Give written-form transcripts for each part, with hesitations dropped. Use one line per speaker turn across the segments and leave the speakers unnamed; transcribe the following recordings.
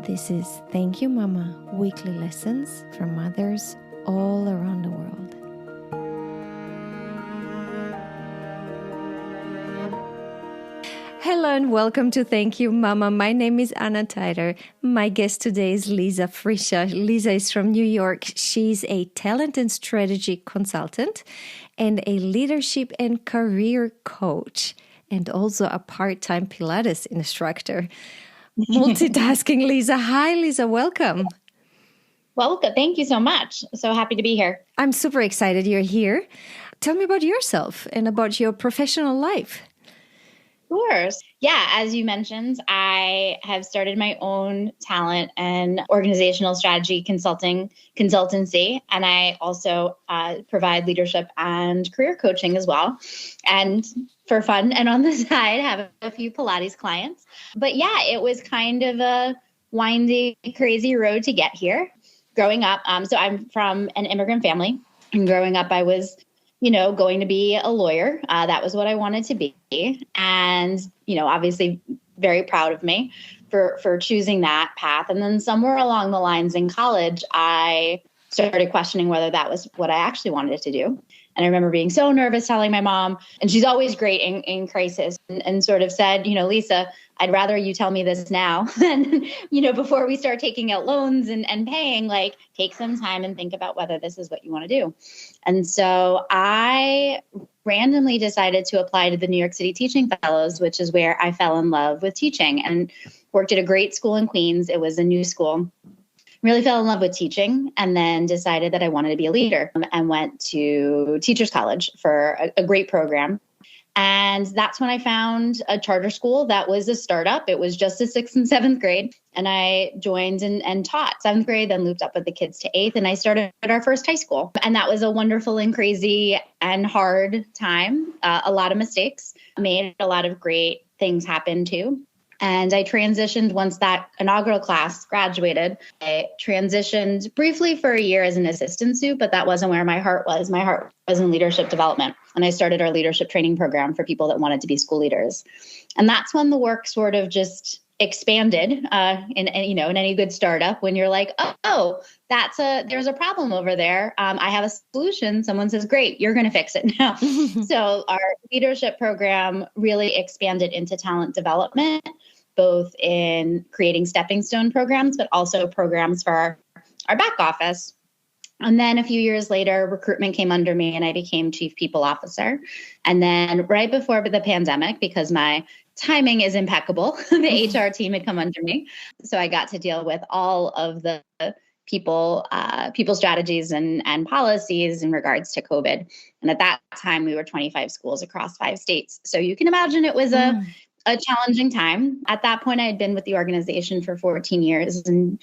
This is Thank You Mama, weekly lessons from mothers all around the world. Hello and welcome to Thank You Mama. My name is Anna Tyler. My guest today is Lisa Friscia. Lisa is from New York. She's a talent and strategy consultant and a leadership and career coach, and also a part-time Pilates instructor. Multitasking Lisa. Hi, Lisa. Welcome.
Welcome. Thank you so much. So happy to be here.
I'm super excited you're here. Tell me about yourself and about your professional life.
Sure. Yeah, as you mentioned, I have started my own talent and organizational strategy consultancy, and I also provide leadership and career coaching as well. And for fun and on the side, have a few Pilates clients. But yeah, it was kind of a windy, crazy road to get here. Growing up, so I'm from an immigrant family, and growing up, I was going to be a lawyer. That was what I wanted to be. And, obviously very proud of me for choosing that path. And then somewhere along the lines in college, I started questioning whether that was what I actually wanted to do. And I remember being so nervous telling my mom, and she's always great in crisis, and sort of said, Lisa, I'd rather you tell me this now than, before we start taking out loans and paying, take some time and think about whether this is what you want to do. And so I randomly decided to apply to the New York City Teaching Fellows, which is where I fell in love with teaching, and worked at a great school in Queens. It was a new school. Really fell in love with teaching, and then decided that I wanted to be a leader, and went to Teachers College for a great program. And that's when I found a charter school that was a startup. It was just a 6th and 7th grade. And I joined and taught 7th grade, then looped up with the kids to 8th. And I started at our first high school. And that was a wonderful and crazy and hard time. A lot of mistakes made, a lot of great things happen too. And I transitioned once that inaugural class graduated. I transitioned briefly for a year as an assistant soup, but that wasn't where my heart was. My heart was in leadership development. And I started our leadership training program for people that wanted to be school leaders. And that's when the work sort of just expanded in any good startup, when you're like, there's a problem over there. I have a solution. Someone says, great, you're going to fix it now. So our leadership program really expanded into talent development, both in creating stepping stone programs, but also programs for our back office. And then a few years later, recruitment came under me and I became chief people officer. And then right before the pandemic, because my timing is impeccable, the HR team had come under me. So I got to deal with all of the people strategies and policies in regards to COVID. And at that time, we were 25 schools across 5 states. So you can imagine it was a challenging time. At that point, I had been with the organization for 14 years. And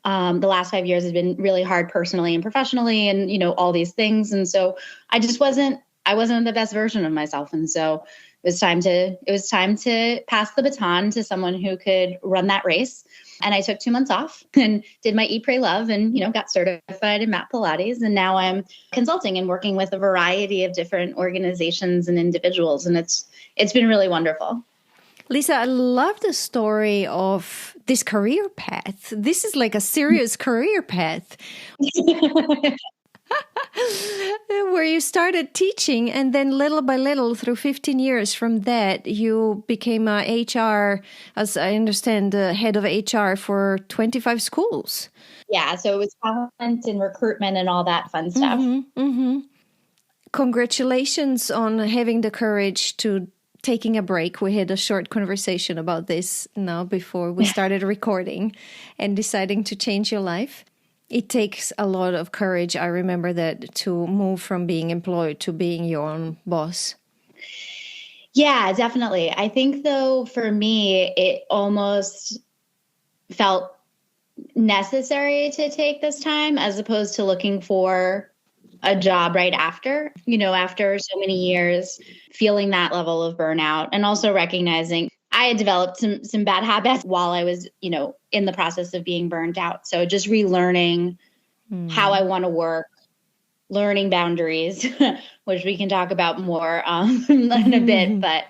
the last 5 years has been really hard personally and professionally, and, all these things. And so I wasn't the best version of myself. And so it was time to pass the baton to someone who could run that race. And I took 2 months off and did my Eat, Pray, Love, and, got certified in Mat Pilates. And now I'm consulting and working with a variety of different organizations and individuals. And it's been really wonderful.
Lisa, I love the story of this career path. This is like a serious career path. Where you started teaching, and then little by little, through 15 years from that, you became a HR, as I understand, the head of HR for 25 schools.
Yeah, so it was talent and recruitment and all that fun stuff.
Congratulations on having the courage to taking a break. We had a short conversation about this now before we started recording, and deciding to change your life. It takes a lot of courage. I remember that, to move from being employed to being your own boss.
Yeah, definitely. I think, though, for me, it almost felt necessary to take this time, as opposed to looking for a job right after, after so many years, feeling that level of burnout, and also recognizing I had developed some bad habits while I was, in the process of being burned out. So just relearning how I want to work, learning boundaries, which we can talk about more in a bit. But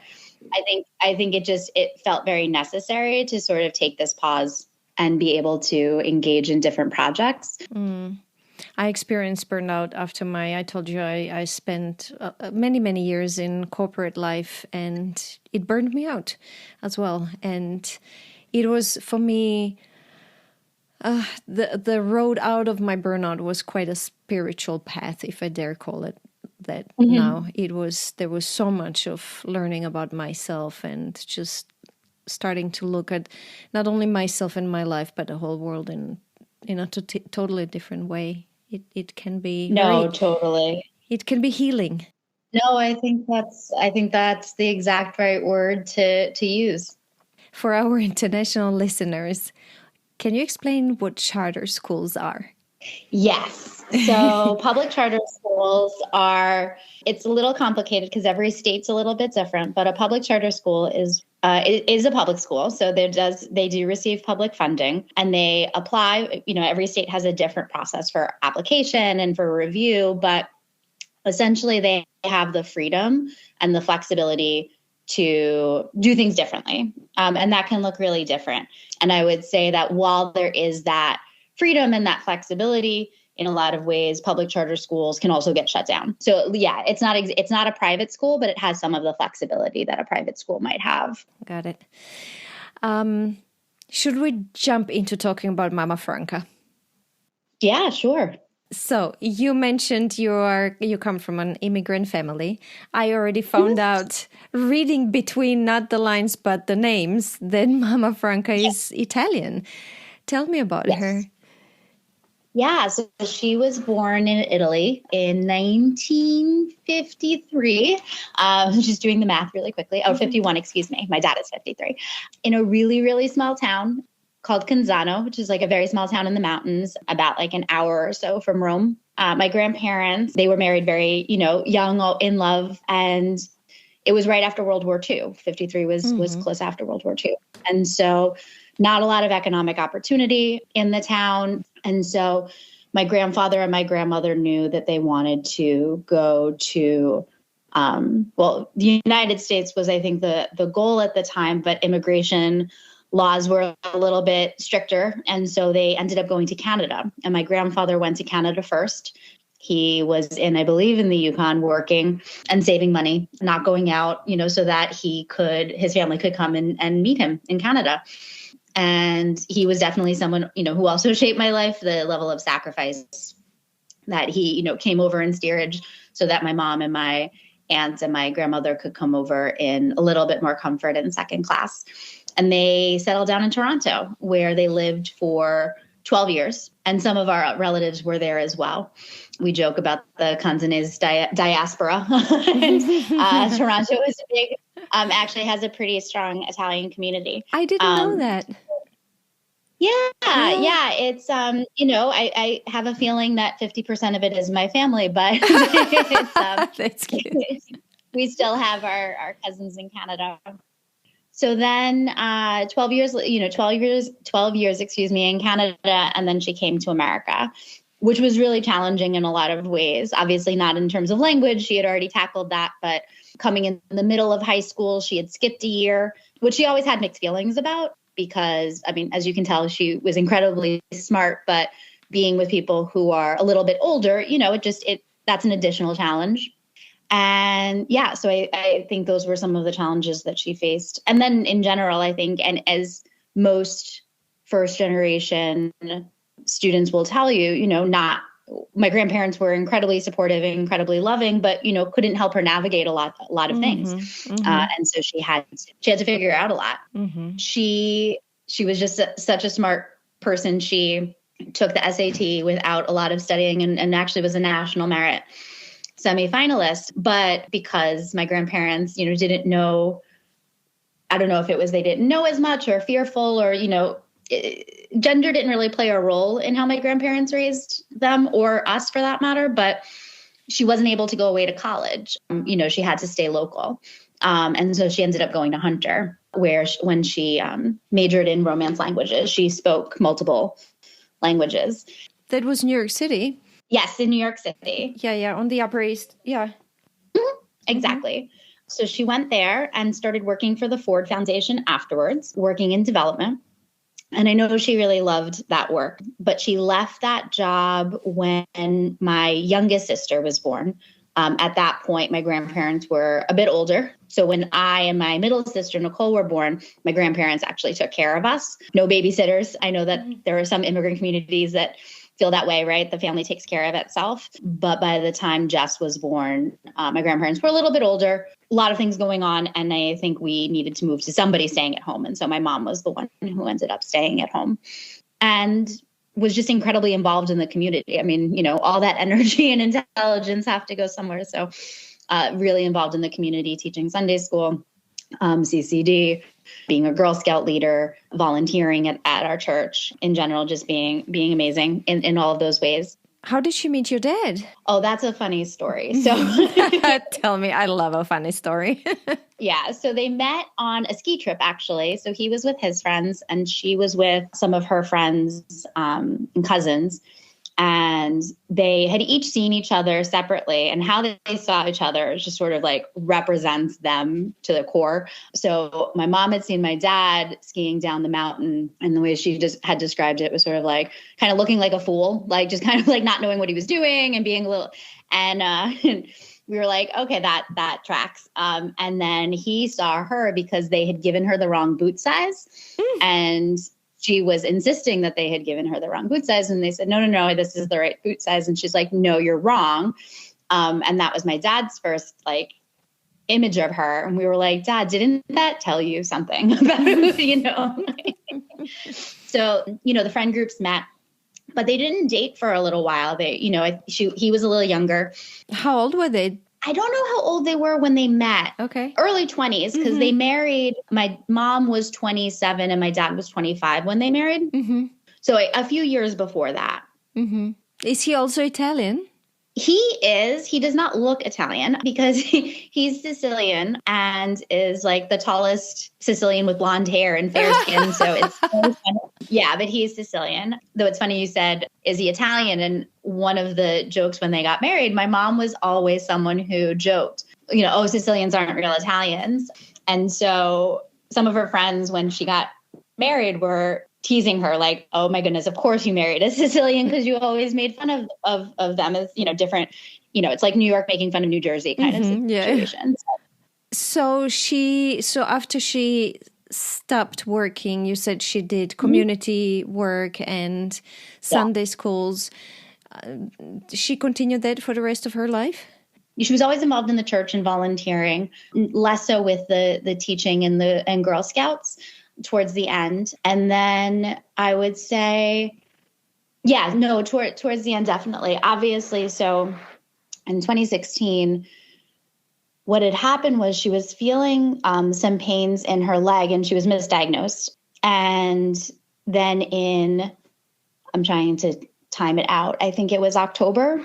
I think it felt very necessary to sort of take this pause and be able to engage in different projects.
I experienced burnout after I told you I spent many, many years in corporate life, and it burned me out as well. And it was, for me, the road out of my burnout was quite a spiritual path, if I dare call it that. Now there was so much of learning about myself and just starting to look at not only myself and my life, but the whole world in a totally different way. It can be
totally.
It can be healing.
No, I think that's the exact right word to use.
For our international listeners, can you explain what charter schools are?
Yes. So public charter schools it's a little complicated because every state's a little bit different, but a public charter school is a public school. So they do receive public funding, and they apply, every state has a different process for application and for review, but essentially they have the freedom and the flexibility to do things differently. And that can look really different. And I would say that while there is that freedom and that flexibility, in a lot of ways, public charter schools can also get shut down. So yeah, it's not a private school, but it has some of the flexibility that a private school might have.
Got it. Should we jump into talking about Mama Franca?
Yeah, sure.
So you mentioned you come from an immigrant family. I already found out, reading between not the lines but the names, that Mama Franca is Italian. Tell me about her.
Yeah, so she was born in Italy in 1953. Just doing the math really quickly. 51, excuse me. My dad is 53. In a really, really small town called Canzano, which is like a very small town in the mountains, about like an hour or so from Rome. My grandparents, they were married very, young, in love, and it was right after World War II. 53 was close after World War II. And so not a lot of economic opportunity in the town. And so my grandfather and my grandmother knew that they wanted to go to, the United States was, I think, the goal at the time, but immigration laws were a little bit stricter. And so they ended up going to Canada. And my grandfather went to Canada first. He was I believe, in the Yukon working and saving money, not going out, so that his family could come and meet him in Canada. And he was definitely someone, who also shaped my life, the level of sacrifice that he, came over in steerage so that my mom and my aunts and my grandmother could come over in a little bit more comfort in second class. And they settled down in Toronto, where they lived for 12 years. And some of our relatives were there as well. We joke about the Canzanese diaspora. Toronto is big. Actually has a pretty strong Italian community.
I didn't know that.
Yeah. It's, I have a feeling that 50% of it is my family, but it's,
that's cute.
We still have our cousins in Canada. So then 12 years, in Canada, and then she came to America, which was really challenging in a lot of ways. Obviously not in terms of language. She had already tackled that, but coming in the middle of high school, she had skipped a year, which she always had mixed feelings about because, as you can tell, she was incredibly smart, but being with people who are a little bit older, that's an additional challenge. And yeah, so I think those were some of the challenges that she faced. And then in general, I think, and as most first generation students will tell you, my grandparents were incredibly supportive and incredibly loving, but, couldn't help her navigate a lot of things. And so she had to figure out a lot. She was just such a smart person. She took the SAT without a lot of studying and actually was a national merit semifinalist. But because my grandparents, didn't know, I don't know if it was they didn't know as much or fearful or, gender didn't really play a role in how my grandparents raised them or us for that matter, but she wasn't able to go away to college. She had to stay local. And so she ended up going to Hunter, where when she majored in Romance languages, she spoke multiple languages.
That was New York City.
Yes, in New York City.
Yeah, on the Upper East. Yeah.
Exactly. So she went there and started working for the Ford Foundation afterwards, working in development. And I know she really loved that work, but she left that job when my youngest sister was born. At that point, my grandparents were a bit older. So when I and my middle sister, Nicole, were born, my grandparents actually took care of us. No babysitters. I know that there are some immigrant communities that feel that way, right? The family takes care of itself. But by the time Jess was born, my grandparents were a little bit older, a lot of things going on. And I think we needed to move to somebody staying at home. And so my mom was the one who ended up staying at home and was just incredibly involved in the community. I mean, you know, all that energy and intelligence have to go somewhere. So really involved in the community, teaching Sunday school, CCD, being a Girl Scout leader, volunteering at our church in general, just being amazing in all of those ways.
How did she meet your dad?
Oh, that's a funny story. So
tell me, I love a funny story.
Yeah. So they met on a ski trip, actually. So he was with his friends and she was with some of her friends and cousins. And they had each seen each other separately, and how they saw each other just sort of like represents them to the core. So my mom had seen my dad skiing down the mountain, and the way she just had described it was sort of like kind of looking like a fool, like just kind of like not knowing what he was doing and being a little, and we were like, okay, that tracks. And then he saw her because they had given her the wrong boot size. And she was insisting that they had given her the wrong boot size. And they said, no, this is the right boot size. And she's like, no, you're wrong. And that was my dad's first like image of her. And we were like, Dad, didn't that tell you something about who, you know? So, you know, the friend groups met, but they didn't date for a little while. They, you know, he was a little younger.
How old were they?
I don't know how old they were when they met.
Okay.
Early 20s, because they married. My mom was 27 and my dad was 25 when they married. So a few years before that.
Is he also Italian?
He is. He does not look Italian because he's Sicilian and is like the tallest Sicilian with blonde hair and fair skin. So it's yeah, but he's Sicilian. Though it's funny you said, is he Italian? And one of the jokes when they got married, my mom was always someone who joked, you know, oh, Sicilians aren't real Italians. And so some of her friends, when she got married, were teasing her like, oh my goodness, of course you married a Sicilian because you always made fun of them as, you know, different, you know, it's like New York making fun of New Jersey kind of situation.
So after she stopped working, you said she did community work and Sunday schools. She continued that for the rest of her life?
She was always involved in the church and volunteering, less so with the teaching and Girl Scouts towards the end. And then I would say, towards the end, definitely. Obviously, so in 2016, what had happened was she was feeling some pains in her leg and she was misdiagnosed. And then I'm trying to time it out, I think it was October.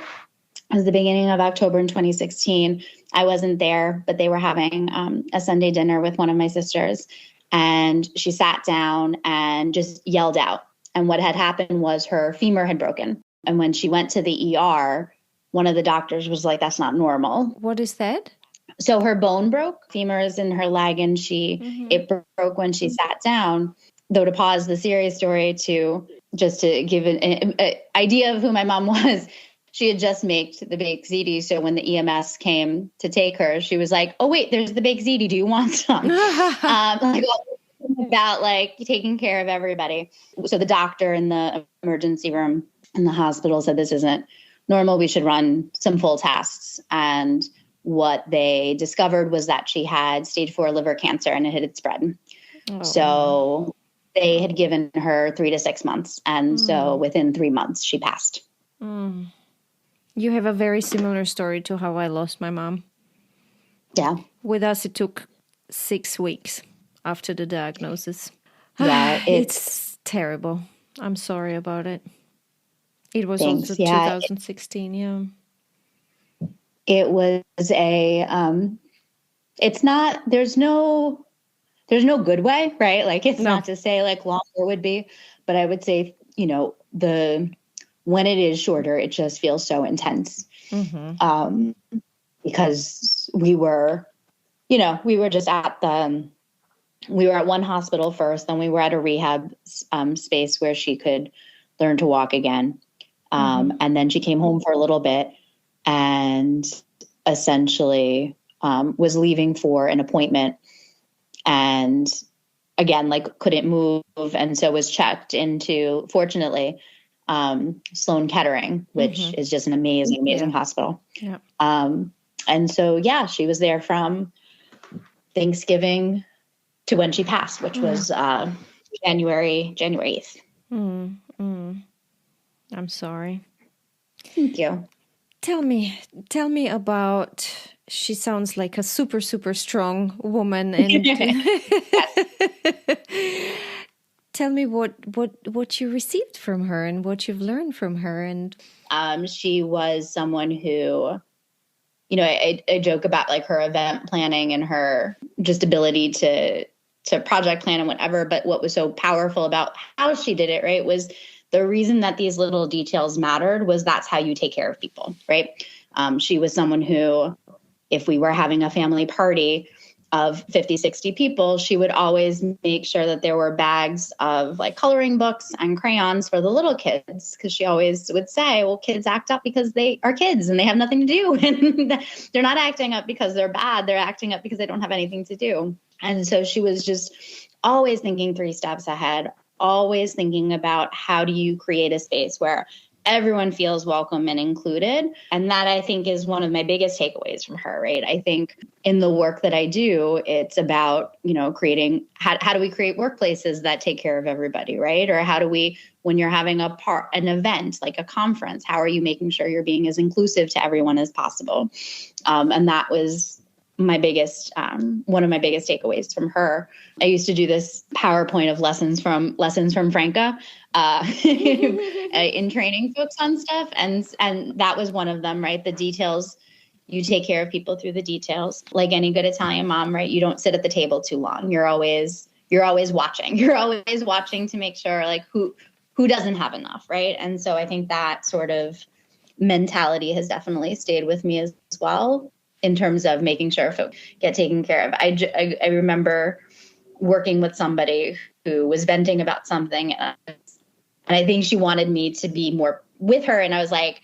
It was the beginning of October in 2016. I wasn't there, but they were having a Sunday dinner with one of my sisters. And she sat down and just yelled out. And what had happened was her femur had broken. And when she went to the ER, one of the doctors was like, that's not normal.
What is that?
So her bone broke, femur is in her leg, and it broke when she sat down. Though to pause the serious story to give an idea of who my mom was, she had just made the baked ziti. So when the EMS came to take her, she was like, oh, wait, there's the baked ziti. Do you want some? About like taking care of everybody. So the doctor in the emergency room in the hospital said, this isn't normal. We should run some full tests. And what they discovered was that she had stage 4 liver cancer and it had spread. So they had given her 3 to 6 months. And so within 3 months, she passed.
You have a very similar story to how I lost my mom.
Yeah.
With us, it took 6 weeks after the diagnosis.
Yeah,
it's terrible. I'm sorry about it. It was also 2016, yeah.
It was it's not, there's no good way, right? Like it's not to say like longer would be, but I would say, you know, when it is shorter, it just feels so intense. Because we were just at we were at one hospital first, then we were at a rehab space where she could learn to walk again. And then she came home for a little bit and essentially was leaving for an appointment, and again, like couldn't move. And so was checked into, fortunately, Sloan Kettering, which is just an amazing hospital.
Yeah.
And so, yeah, she was there from Thanksgiving to when she passed, which was January 8th.
I'm sorry.
Thank you.
Tell me about, she sounds like a super, super strong woman. And tell me what you received from her and what you've learned from her. And
she was someone who, you know, I joke about like her event planning and her just ability to project plan and whatever. But what was so powerful about how she did it, right, was the reason that these little details mattered was that's how you take care of people, right? She was someone who, if we were having a family party of 50, 60 people, she would always make sure that there were bags of like coloring books and crayons for the little kids. Because she always would say, well, kids act up because they are kids and they have nothing to do. And they're not acting up because they're bad. They're acting up because they don't have anything to do. And so she was just always thinking 3 steps ahead, always thinking about how do you create a space where everyone feels welcome and included. And that, I think, is one of my biggest takeaways from her, right? I think in the work that I do, it's about, you know, creating, how do we create workplaces that take care of everybody, right? Or how do we, when you're having an event, like a conference, how are you making sure you're being as inclusive to everyone as possible? And that was my biggest, one of my biggest takeaways from her. I used to do this PowerPoint of lessons from Franca in training folks on stuff. And that was one of them, right? The details, you take care of people through the details. Like any good Italian mom, right? You don't sit at the table too long. You're always watching. You're always watching to make sure like who doesn't have enough, right? And so I think that sort of mentality has definitely stayed with me as well, in terms of making sure folks get taken care of. I remember working with somebody who was venting about something, and I think she wanted me to be more with her. And I was like,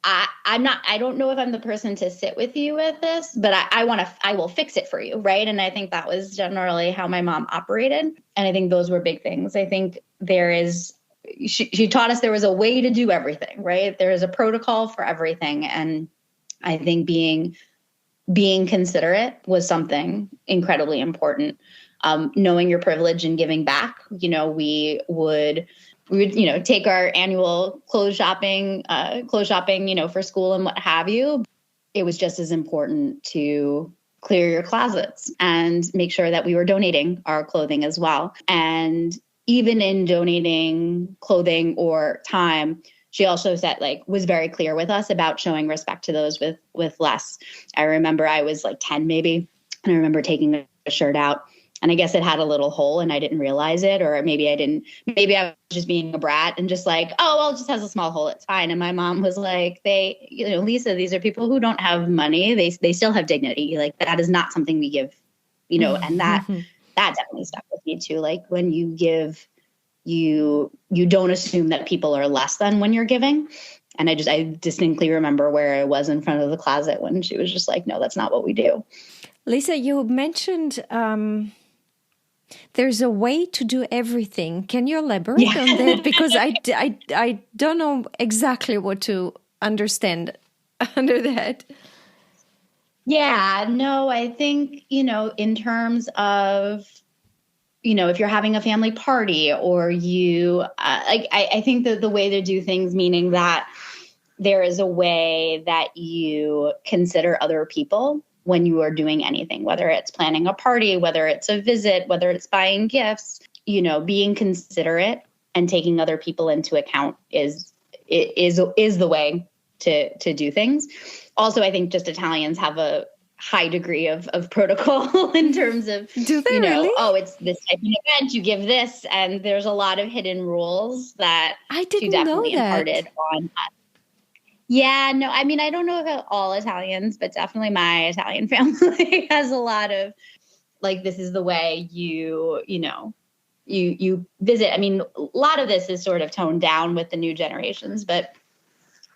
I don't know if I'm the person to sit with you with this, but I will fix it for you. Right. And I think that was generally how my mom operated. And I think those were big things. I think she taught us there was a way to do everything, right? There is a protocol for everything. And I think being considerate was something incredibly important. Knowing your privilege and giving back, you know, we would, you know, take our annual clothes shopping, you know, for school and what have you. It was just as important to clear your closets and make sure that we were donating our clothing as well. And even in donating clothing or time, she also said, like, was very clear with us about showing respect to those with less. I remember I was like 10 maybe, and I remember taking a shirt out, and I guess it had a little hole and I didn't realize it, or maybe I was just being a brat and just like, oh, well, it just has a small hole, it's fine. And my mom was like, you know, Lisa, these are people who don't have money. They still have dignity. Like, that is not something we give, you know, and that definitely stuck with me too. Like, when you give, you don't assume that people are less than when you're giving. And I distinctly remember where I was in front of the closet when she was just like, no, that's not what we do.
Lisa, you mentioned there's a way to do everything. Can you elaborate on that? Because I don't know exactly what to understand under that.
Yeah, no, I think, you know, in terms of, you know, if you're having a family party or you, I think that the way to do things, meaning that there is a way that you consider other people when you are doing anything, whether it's planning a party, whether it's a visit, whether it's buying gifts, you know, being considerate and taking other people into account is the way to do things. Also, I think just Italians have a high degree of protocol in terms of,
do they,
you know,
really?
Oh, it's this type of event, you give this, and there's a lot of hidden rules that
I didn't
she definitely
know that.
imparted on us. Yeah, no, I mean, I don't know about all Italians, but definitely my Italian family has a lot of like, this is the way you visit. I mean, a lot of this is sort of toned down with the new generations, but,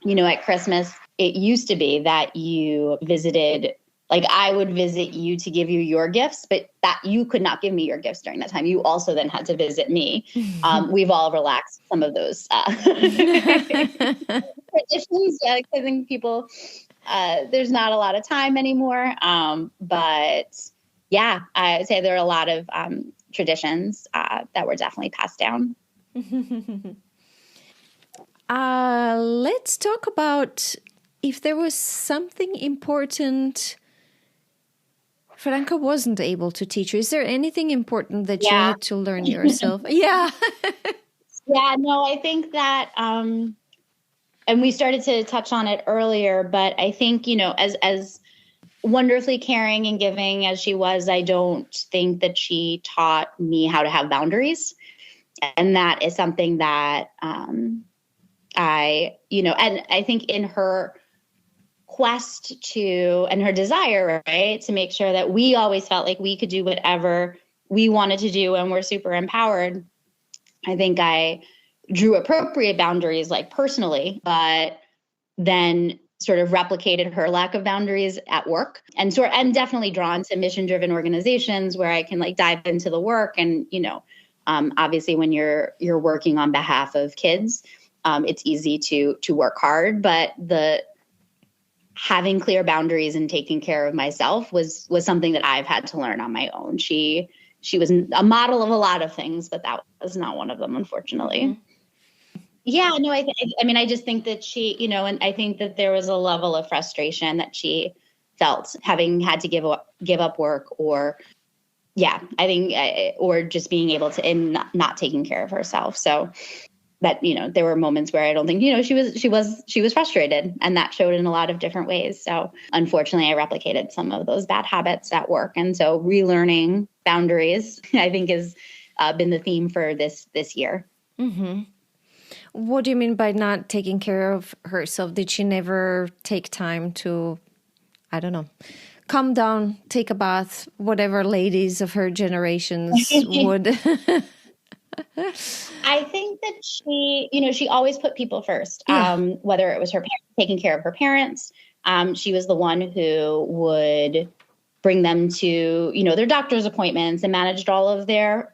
at Christmas, it used to be that you visited, like, I would visit you to give you your gifts, but that you could not give me your gifts during that time. You also then had to visit me. We've all relaxed some of those traditions. I think people, there's not a lot of time anymore. But yeah, I would say there are a lot of traditions that were definitely passed down.
Let's talk about if there was something important Franca wasn't able to teach you. Is there anything important that you need to learn yourself? Yeah.
Yeah, no, I think that, and we started to touch on it earlier, but I think, as wonderfully caring and giving as she was, I don't think that she taught me how to have boundaries. And that is something that and I think in her quest to, and her desire, right, to make sure that we always felt like we could do whatever we wanted to do and we're super empowered, I think I drew appropriate boundaries, like personally, but then sort of replicated her lack of boundaries at work, and definitely drawn to mission-driven organizations where I can like dive into the work. And, obviously when you're working on behalf of kids, it's easy to work hard, but the having clear boundaries and taking care of myself was something that I've had to learn on my own. She was a model of a lot of things, but that was not one of them, unfortunately. Mm-hmm. Yeah, no, I just think that she, and I think that there was a level of frustration that she felt having had to give up work, or or just being able to, and not taking care of herself. So that, there were moments where I don't think, she was frustrated, and that showed in a lot of different ways. So unfortunately, I replicated some of those bad habits at work. And so relearning boundaries, I think, has been the theme for this year.
Mm-hmm. What do you mean by not taking care of herself? Did she never take time to, I don't know, calm down, take a bath, whatever ladies of her generations would?
I think that she always put people first, whether it was her taking care of her parents. She was the one who would bring them to, their doctor's appointments, and managed all of their,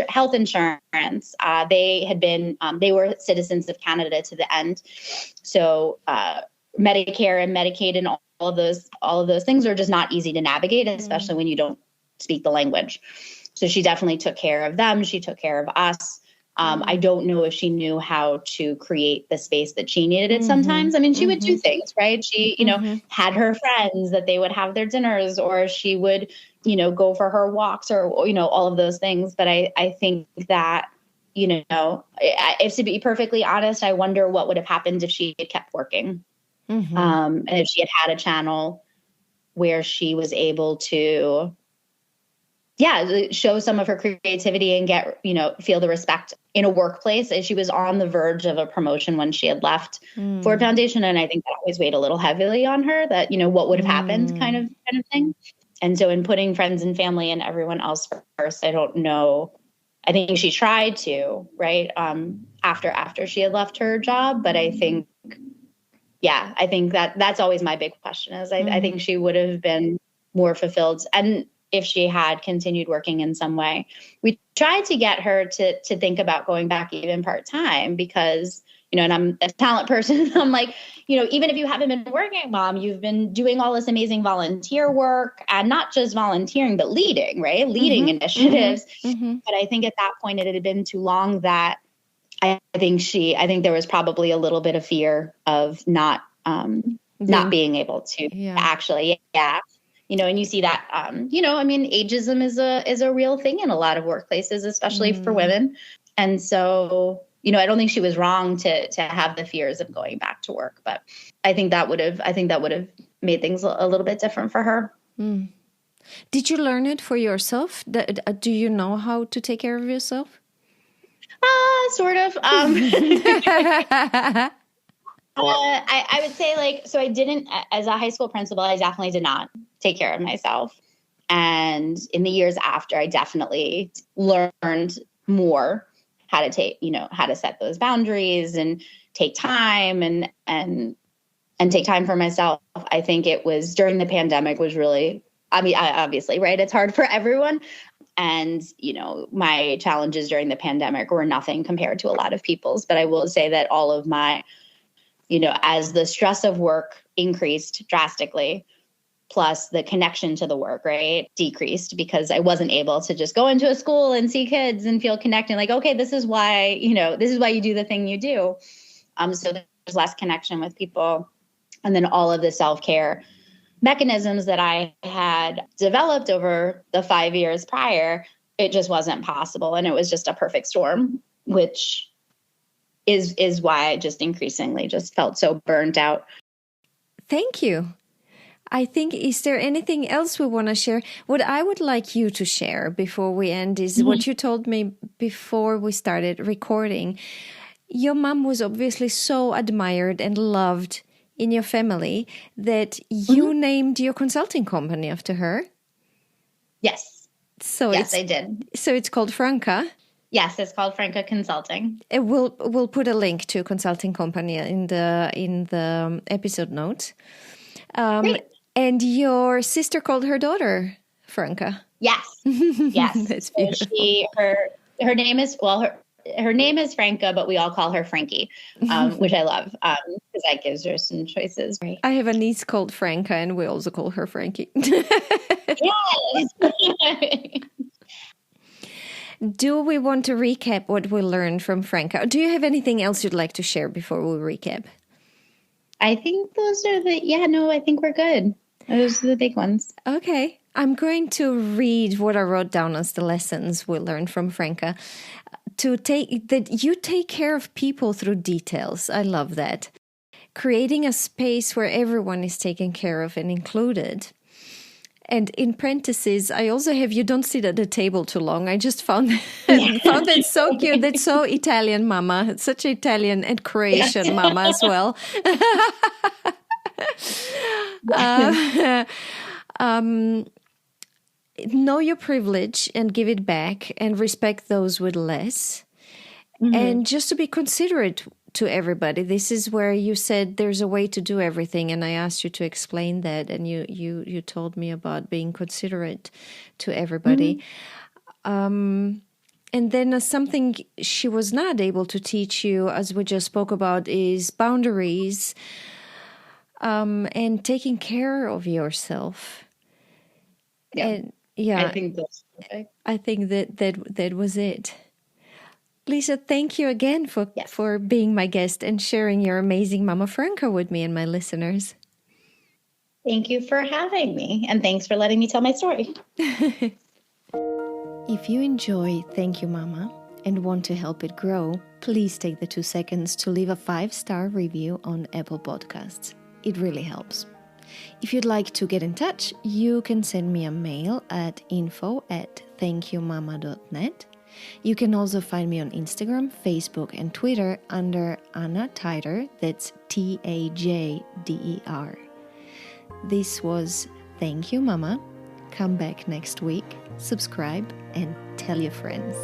health insurance. They were citizens of Canada to the end. So Medicare and Medicaid and all of those things are just not easy to navigate, especially when you don't speak the language. So she definitely took care of them. She took care of us. I don't know if she knew how to create the space that she needed sometimes. I mean, she would do things, right? She, had her friends that they would have their dinners, or she would, go for her walks, or, all of those things. But I think that, if to be perfectly honest, I wonder what would have happened if she had kept working. And if she had a channel where she was able to, show some of her creativity and get, feel the respect in a workplace. She was on the verge of a promotion when she had left Ford Foundation. And I think that always weighed a little heavily on her, that, what would have happened kind of thing. And so in putting friends and family and everyone else first, I don't know. I think she tried to, right. After she had left her job. But I think, I think that's always my big question is I think she would have been more fulfilled. And if she had continued working in some way, we tried to get her to think about going back even part-time, because, and I'm a talent person. I'm like, even if you haven't been working, Mom, you've been doing all this amazing volunteer work, and not just volunteering, but leading, right? Leading initiatives. But I think at that point it had been too long that I think there was probably a little bit of fear of not being able to actually, and you see that, ageism is a real thing in a lot of workplaces, especially for women. And so, I don't think she was wrong to have the fears of going back to work, but I think that would have made things a little bit different for her.
Did you learn it for yourself? Do you know how to take care of yourself?
Sort of. I would say, so I didn't, as a high school principal, I definitely did not. take care of myself. And in the years after, I definitely learned more how to how to set those boundaries and take time and take time for myself. I think it was during the pandemic was really, obviously, right? It's hard for everyone. And, my challenges during the pandemic were nothing compared to a lot of people's. But I will say that all of my, as the stress of work increased drastically, plus the connection to the work, right, decreased because I wasn't able to just go into a school and see kids and feel connected. Like, okay, this is why, this is why you do the thing you do. So there's less connection with people. And then all of the self-care mechanisms that I had developed over the 5 years prior, it just wasn't possible. And it was just a perfect storm, which is why I just increasingly just felt so burnt out.
Thank you. I think, is there anything else we want to share? What I would like you to share before we end is what you told me before we started recording. Your mom was obviously so admired and loved in your family that you named your consulting company after her.
Yes. Yes, I did.
So it's called Franca.
Yes, it's called Franca Consulting.
We'll put a link to a consulting company in the episode notes.
Great.
And your sister called her daughter Franca.
Yes. Yes.
That's beautiful.
So her name is, her name is Franca, but we all call her Frankie, which I love because that gives her some choices. Right.
I have a niece called Franca, and we also call her Frankie.
Yes.
Do we want to recap what we learned from Franca? Do you have anything else you'd like to share before we recap?
I think those are I think we're good. Those are the big ones.
Okay. I'm going to read what I wrote down as the lessons we learned from Franca. You take care of people through details. I love that. Creating a space where everyone is taken care of and included. And in parentheses, I also have, you don't sit at the table too long. I just found that so cute. That's so Italian, mama. It's such Italian and Croatian mama as well. Know your privilege and give it back and respect those with less. And just to be considerate to everybody. This is where you said there's a way to do everything, and I asked you to explain that, and you told me about being considerate to everybody. And then something she was not able to teach you, as we just spoke about, is boundaries and taking care of yourself.
Yeah.
And yeah,
I think that's perfect.
I think that was it. Lisa, thank you again for being my guest and sharing your amazing Mama Franca with me and my listeners.
Thank you for having me, and thanks for letting me tell my story.
If you enjoy Thank You Mama and want to help it grow, please take the 2 seconds to leave a 5-star review on Apple Podcasts. It really helps. If you'd like to get in touch, you can send me a mail at info@thankyoumama.net. You can also find me on Instagram, Facebook, and Twitter under Anna Titer. That's TAJDER. This was Thank You Mama. Come back next week, subscribe, and tell your friends.